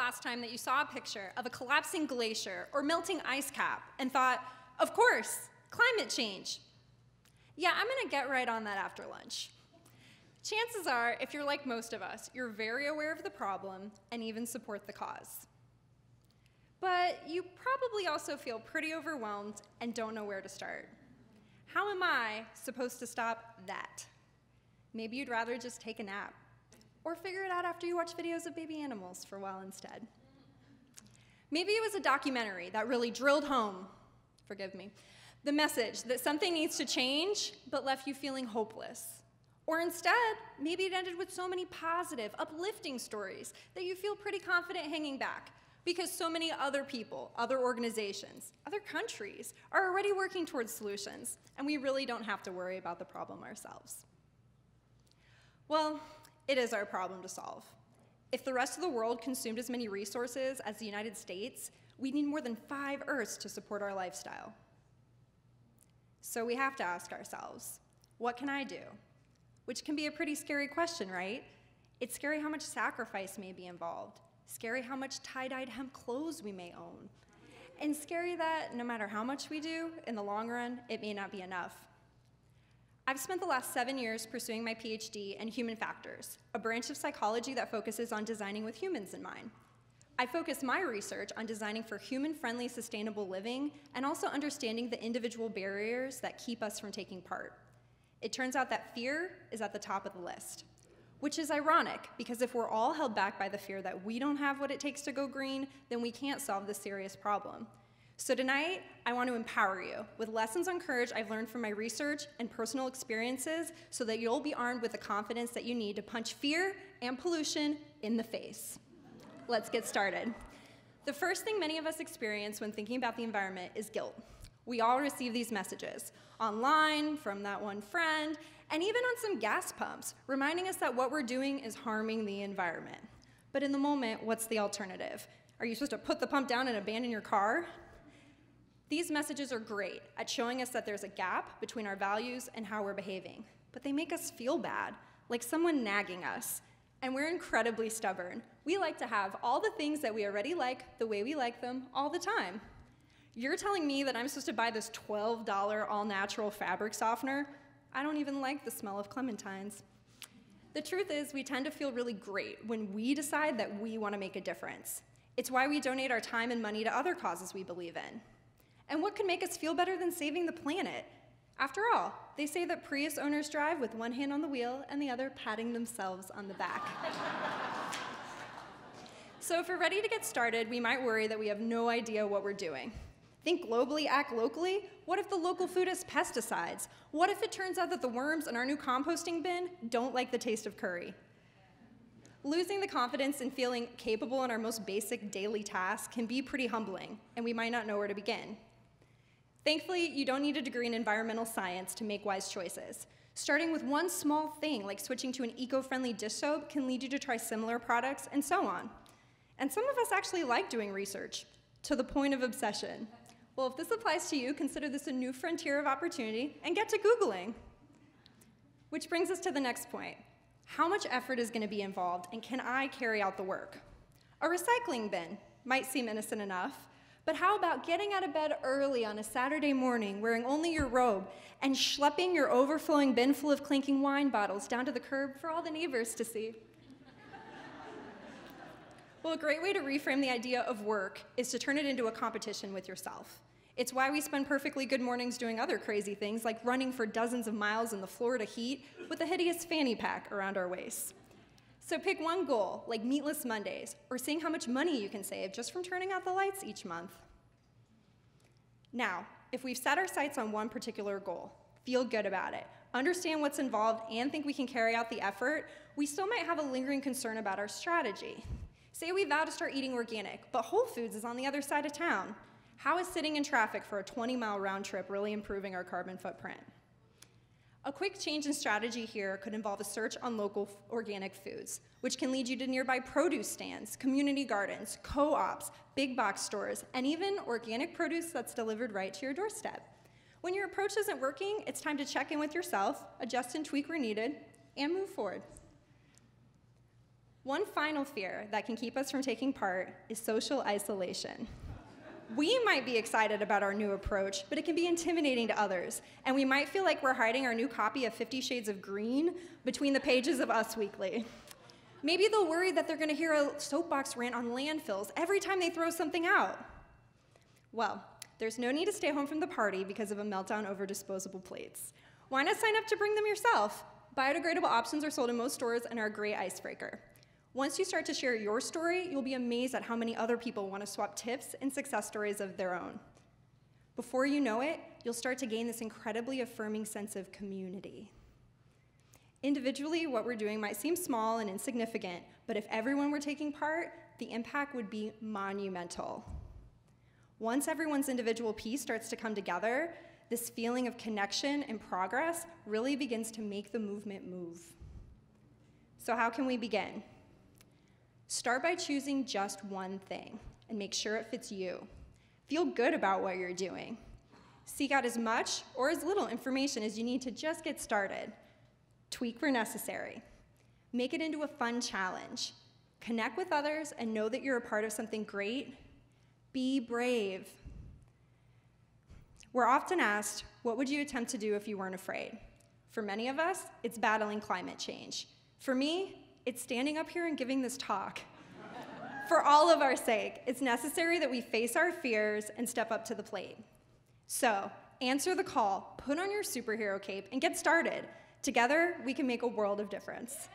last time that you saw a picture of a collapsing glacier or melting ice cap and thought, of course, climate change? Yeah, I'm gonna get right on that after lunch. Chances are, if you're like most of us, you're very aware of the problem and even support the cause. But you probably also feel pretty overwhelmed and don't know where to start. How am I supposed to stop that? Maybe you'd rather just take a nap, or figure it out after you watch videos of baby animals for a while instead. Maybe it was a documentary that really drilled home, forgive me, the message that something needs to change, but left you feeling hopeless. Or instead, maybe it ended with so many positive, uplifting stories that you feel pretty confident hanging back, because so many other people, other organizations, other countries are already working towards solutions, and we really don't have to worry about the problem ourselves. Well, it is our problem to solve. If the rest of the world consumed as many resources as the United States, we'd need more than 5 Earths to support our lifestyle. So we have to ask ourselves, what can I do? Which can be a pretty scary question, right? It's scary how much sacrifice may be involved, scary how much tie-dyed hemp clothes we may own, and scary that no matter how much we do, in the long run, it may not be enough. I've spent the last 7 years pursuing my PhD in human factors, a branch of psychology that focuses on designing with humans in mind. I focus my research on designing for human-friendly, sustainable living, and also understanding the individual barriers that keep us from taking part. It turns out that fear is at the top of the list, which is ironic, because if we're all held back by the fear that we don't have what it takes to go green, then we can't solve this serious problem. So tonight, I want to empower you with lessons on courage I've learned from my research and personal experiences so that you'll be armed with the confidence that you need to punch fear and pollution in the face. Let's get started. The first thing many of us experience when thinking about the environment is guilt. We all receive these messages online, from that one friend, and even on some gas pumps, reminding us that what we're doing is harming the environment. But in the moment, what's the alternative? Are you supposed to put the pump down and abandon your car? These messages are great at showing us that there's a gap between our values and how we're behaving, but they make us feel bad, like someone nagging us. And we're incredibly stubborn. We like to have all the things that we already like the way we like them all the time. You're telling me that I'm supposed to buy this $12 all-natural fabric softener? I don't even like the smell of clementines. The truth is, we tend to feel really great when we decide that we want to make a difference. It's why we donate our time and money to other causes we believe in. And what could make us feel better than saving the planet? After all, they say that Prius owners drive with one hand on the wheel and the other patting themselves on the back. So if we're ready to get started, we might worry that we have no idea what we're doing. Think globally, act locally? What if the local food has pesticides? What if it turns out that the worms in our new composting bin don't like the taste of curry? Losing the confidence in feeling capable in our most basic daily tasks can be pretty humbling, and we might not know where to begin. Thankfully, you don't need a degree in environmental science to make wise choices. Starting with one small thing, like switching to an eco-friendly dish soap, can lead you to try similar products, and so on. And some of us actually like doing research, to the point of obsession. Well, if this applies to you, consider this a new frontier of opportunity, and get to Googling. Which brings us to the next point. How much effort is going to be involved, and can I carry out the work? A recycling bin might seem innocent enough, but how about getting out of bed early on a Saturday morning, wearing only your robe, and schlepping your overflowing bin full of clinking wine bottles down to the curb for all the neighbors to see? Well, a great way to reframe the idea of work is to turn it into a competition with yourself. It's why we spend perfectly good mornings doing other crazy things, like running for dozens of miles in the Florida heat with a hideous fanny pack around our waists. So pick one goal, like Meatless Mondays, or seeing how much money you can save just from turning out the lights each month. Now, if we've set our sights on one particular goal, feel good about it, understand what's involved, and think we can carry out the effort, we still might have a lingering concern about our strategy. Say we vow to start eating organic, but Whole Foods is on the other side of town. How is sitting in traffic for a 20-mile round trip really improving our carbon footprint? A quick change in strategy here could involve a search on local organic foods, which can lead you to nearby produce stands, community gardens, co-ops, big box stores, and even organic produce that's delivered right to your doorstep. When your approach isn't working, it's time to check in with yourself, adjust and tweak where needed, and move forward. One final fear that can keep us from taking part is social isolation. We might be excited about our new approach, but it can be intimidating to others, and we might feel like we're hiding our new copy of 50 Shades of Green between the pages of Us Weekly. Maybe they'll worry that they're gonna hear a soapbox rant on landfills every time they throw something out. Well, there's no need to stay home from the party because of a meltdown over disposable plates. Why not sign up to bring them yourself? Biodegradable options are sold in most stores and are a great icebreaker. Once you start to share your story, you'll be amazed at how many other people want to swap tips and success stories of their own. Before you know it, you'll start to gain this incredibly affirming sense of community. Individually, what we're doing might seem small and insignificant, but if everyone were taking part, the impact would be monumental. Once everyone's individual piece starts to come together, this feeling of connection and progress really begins to make the movement move. So how can we begin? Start by choosing just one thing and make sure it fits you. Feel good about what you're doing. Seek out as much or as little information as you need to just get started. Tweak where necessary. Make it into a fun challenge. Connect with others and know that you're a part of something great. Be brave. We're often asked, what would you attempt to do if you weren't afraid? For many of us, it's battling climate change. For me, it's standing up here and giving this talk. For all of our sake, it's necessary that we face our fears and step up to the plate. So, answer the call, put on your superhero cape, and get started. Together, we can make a world of difference.